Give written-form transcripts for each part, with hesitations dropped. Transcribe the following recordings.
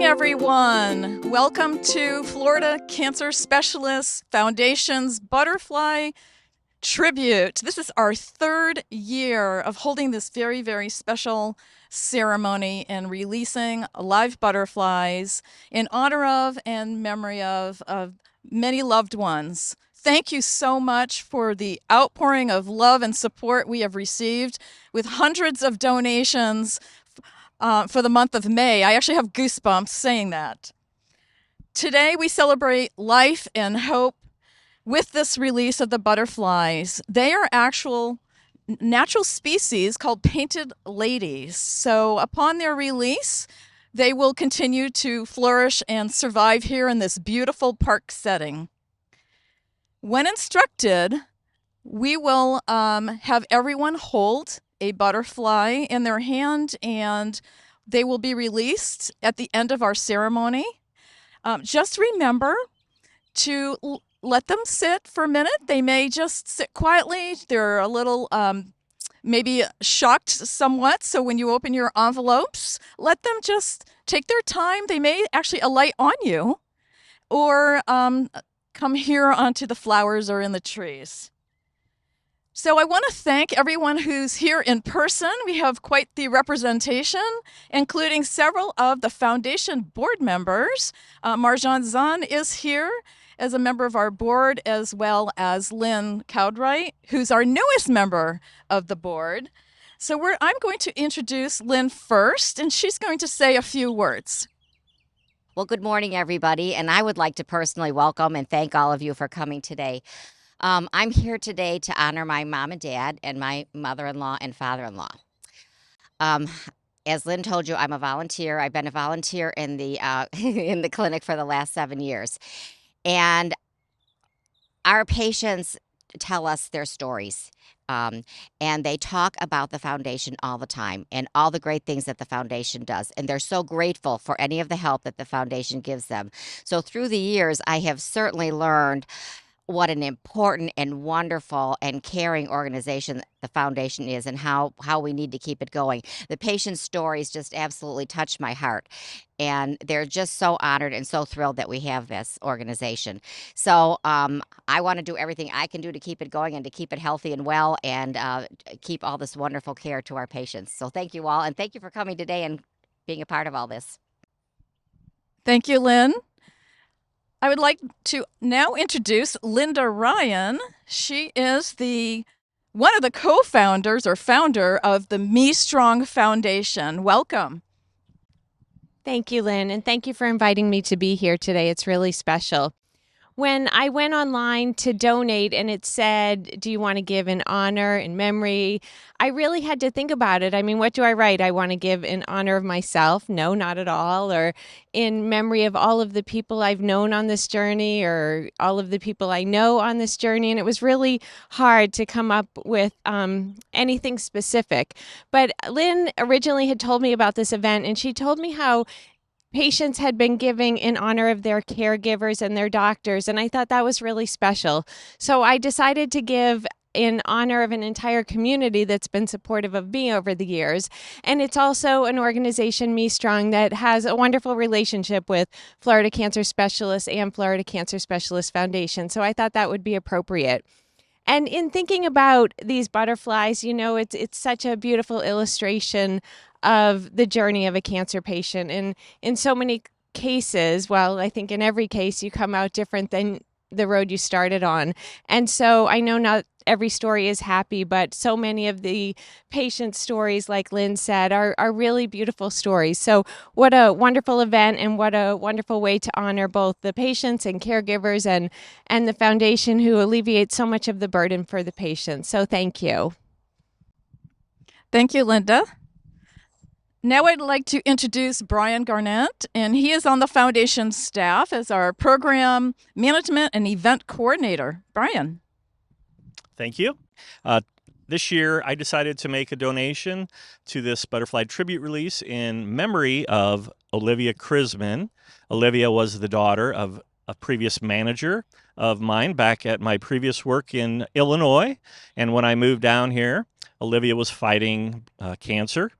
everyone. Welcome to Florida Cancer Specialists Foundation's Butterfly Tribute. This is our third year of holding this very, very special ceremony and releasing live butterflies in honor of and memory of many loved ones. Thank you so much for the outpouring of love and support we have received with hundreds of donations for the month of May. I actually have goosebumps saying that. Today we celebrate life and hope with this release of the butterflies. They are actual natural species called painted ladies. So upon their release, they will continue to flourish and survive here in this beautiful park setting. When instructed, we will have everyone hold a butterfly in their hand, and they will be released at the end of our ceremony. Just remember to let them sit for a minute. They may just sit quietly. They're a little maybe shocked somewhat, so when you open your envelopes, let them just take their time. They may actually alight on you or come here onto the flowers or in the trees. So I want to thank everyone who's here in person. We have quite the representation, including several of the foundation board members. Marjan Zahn is here as a member of our board, as well as Lynn Cowdright, who's our newest member of the board. So I'm going to introduce Lynn first, and she's going to say a few words. Well, good morning, everybody, and I would like to personally welcome and thank all of you for coming today. I'm here today to honor my mom and dad and my mother-in-law and father-in-law. As Lynn told you, I'm a volunteer. I've been a volunteer in the in the clinic for the last 7 years. And our patients tell us their stories. And they talk about the foundation all the time and all the great things that the foundation does. And they're so grateful for any of the help that the foundation gives them. So through the years, I have certainly learned what an important and wonderful and caring organization the foundation is, and how we need to keep it going. The patient's stories just absolutely touch my heart, and they're just so honored and so thrilled that we have this organization. So I want to do everything I can do to keep it going and to keep it healthy and well, and keep all this wonderful care to our patients. So thank you all, and thank you for coming today and being a part of all this. Thank you, Lynn. I would like to now introduce Linda Ryan. She is one of the co-founders or founder of the Me Strong Foundation. Welcome. Thank you, Lynn, and thank you for inviting me to be here today. It's really special. When I went online to donate and it said, do you want to give in honor, in memory? I really had to think about it. I mean, what do I write? I want to give in honor of myself? No, not at all. Or in memory of all of the people I've known on this journey, or all of the people I know on this journey. And it was really hard to come up with anything specific. But Lynn originally had told me about this event, and she told me how patients had been giving in honor of their caregivers and their doctors, and I thought that was really special. So I decided to give in honor of an entire community that's been supportive of me over the years. And it's also an organization, Me Strong, that has a wonderful relationship with Florida Cancer Specialists and Florida Cancer Specialists Foundation. So I thought that would be appropriate. And in thinking about these butterflies, you know, it's such a beautiful illustration of the journey of a cancer patient. And in so many cases, well, I think in every case, you come out different than the road you started on. And so I know not every story is happy, but so many of the patient stories, like Lynn said, are really beautiful stories. So what a wonderful event, and what a wonderful way to honor both the patients and caregivers and the foundation, who alleviate so much of the burden for the patients. So thank you. Thank you, Linda. Now I'd like to introduce Brian Garnett, and he is on the foundation staff as our program management and event coordinator. Brian. Thank you. This year, I decided to make a donation to this butterfly tribute release in memory of Olivia Chrisman. Olivia was the daughter of a previous manager of mine back at my previous work in Illinois. And when I moved down here, Olivia was fighting cancer.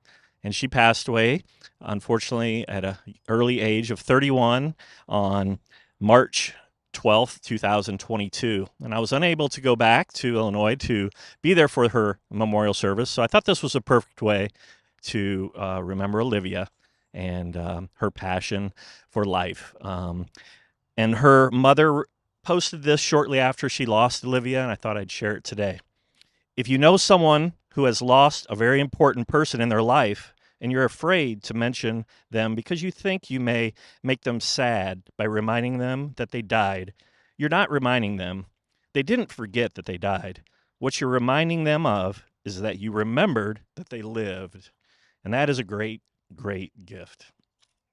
And she passed away, unfortunately, at an early age of 31 on March 12th, 2022. And I was unable to go back to Illinois to be there for her memorial service. So I thought this was a perfect way to remember Olivia and her passion for life. And her mother posted this shortly after she lost Olivia, and I thought I'd share it today. If you know someone who has lost a very important person in their life, and you're afraid to mention them because you think you may make them sad by reminding them that they died, you're not reminding them. They didn't forget that they died. What you're reminding them of is that you remembered that they lived. And that is a great, great gift.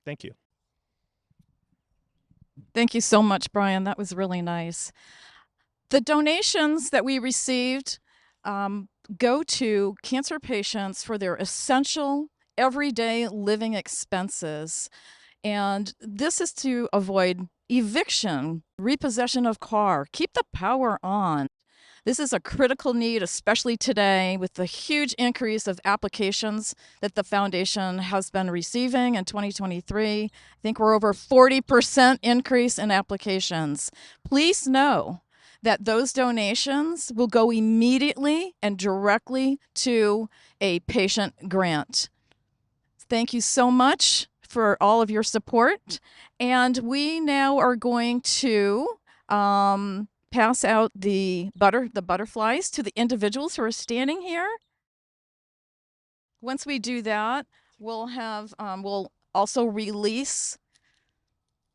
Thank you. Thank you so much, Brian. That was really nice. The donations that we received go to cancer patients for their essential everyday living expenses. And this is to avoid eviction, repossession of car, keep the power on. This is a critical need, especially today with the huge increase of applications that the foundation has been receiving in 2023. I think we're over 40% increase in applications. Please know that those donations will go immediately and directly to a patient grant. Thank you so much for all of your support. And we now are going to pass out the butterflies to the individuals who are standing here. Once we do that, we'll also release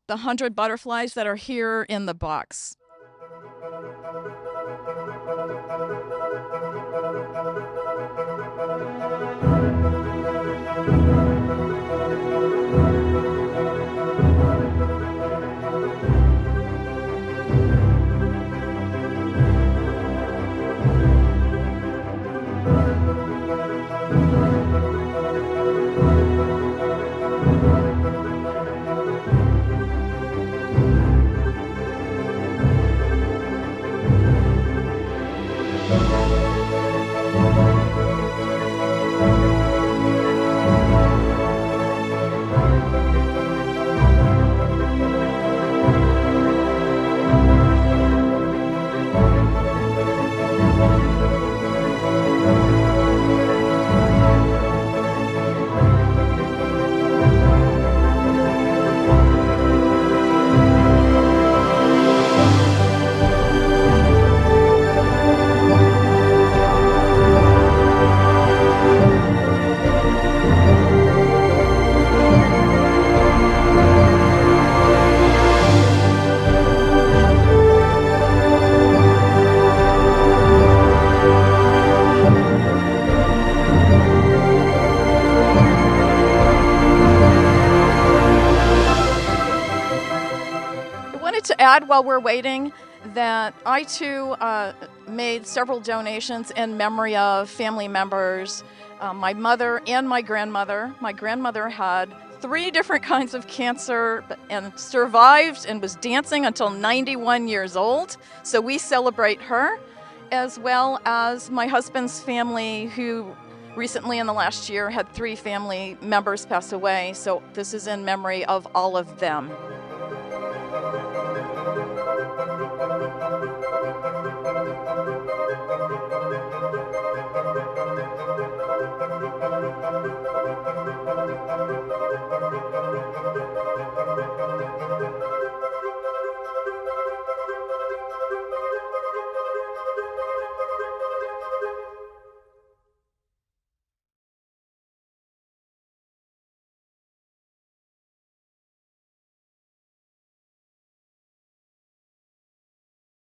the 100 butterflies that are here in the box. To add while we're waiting that I too made several donations in memory of family members, my mother and my grandmother. My grandmother had 3 different kinds of cancer and survived and was dancing until 91 years old. So we celebrate her, as well as my husband's family, who recently in the last year had 3 family members pass away. So this is in memory of all of them.